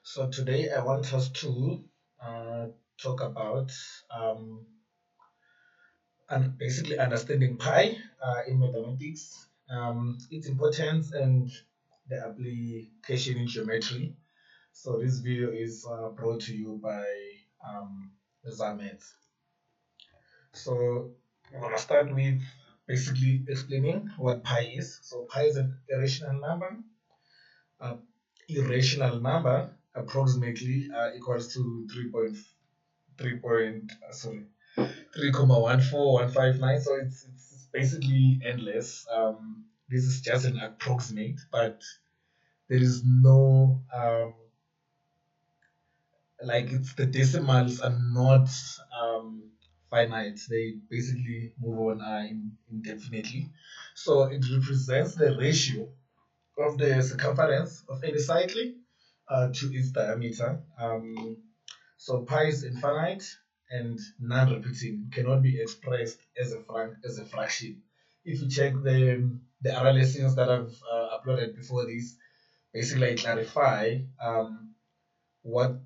So today I want us to talk about basically understanding pi in mathematics, its importance and the application in geometry. So this video is brought to you by Zamet. So we're gonna start with basically explaining what pi is. So pi is an irrational number. Uh, irrational number approximately equals to 3.14159. So it's basically endless. This is just an approximate, but there is no like it's the decimals are not finite. They basically move on indefinitely. So it represents the ratio of the circumference of any cycle to its diameter. So pi is infinite and non-repeating, cannot be expressed as a fraction. If you check the other lessons that I've uploaded before this, basically I clarify what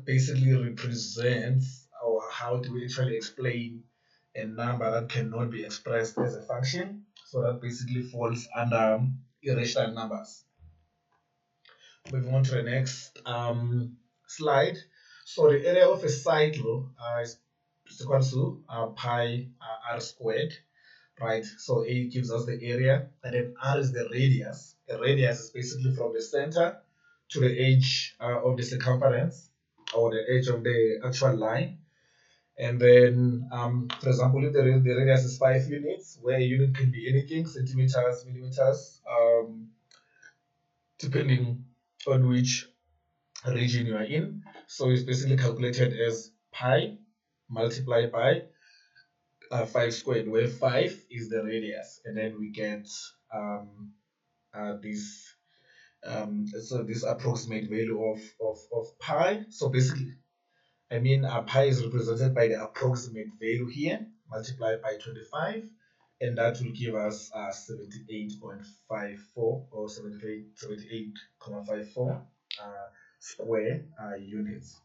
basically represents or how do we actually explain a number that cannot be expressed as a function. So that basically falls under irrational numbers. Moving on to the next slide. So the area of a cycle is equal to pi r squared, right? So A gives us the area, and then r is the radius. The radius is basically from the center to the edge of the circumference, or the edge of the actual line. And then, for example, if the radius is 5 units, where a unit can be anything, centimeters, millimeters, depending on which region you are in. So it's basically calculated as pi multiplied by 5 squared, where 5 is the radius. And then we get this so this approximate value of pi. So basically, I mean, pi is represented by the approximate value here, multiplied by 25, and that will give us 78.54 or 78.54 square units.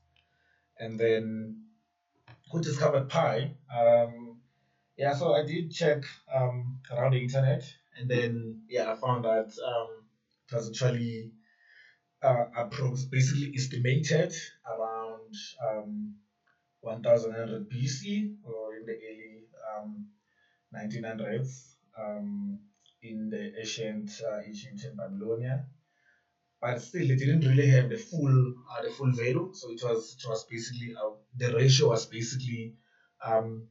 And then who discovered pi? Yeah, so I did check around the internet, and then I found that it was actually basically estimated around 1100 BC or in the early 1900s in the ancient Egypt and Babylonia. But still, it didn't really have the full value. So it was basically the ratio was basically um,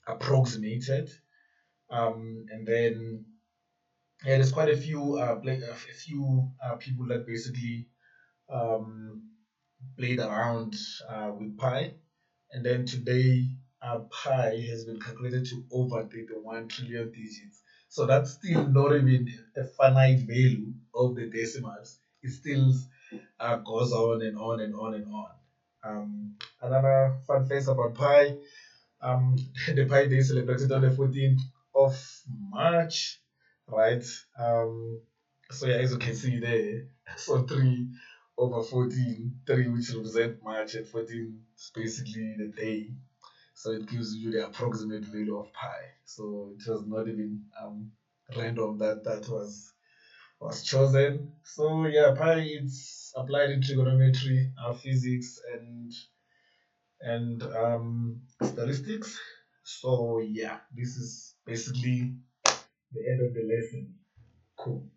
approximated, and then there's quite a few people that basically um, played around with pi. And then today, pi has been calculated to over 31 trillion digits. So that's still not even a finite value of the decimals. It still goes on and on and on and on. Another fun fact about pi, the Pi Day is celebrated on the 14th of March, right? So yeah, as you can see there, so 3 over 14, 3 which represent March and 14 is basically the day. So it gives you the approximate value of pi. So it was not even random that was chosen. So yeah, pi it's applied in trigonometry, physics, and statistics. So yeah, this is basically the end of the lesson. Cool.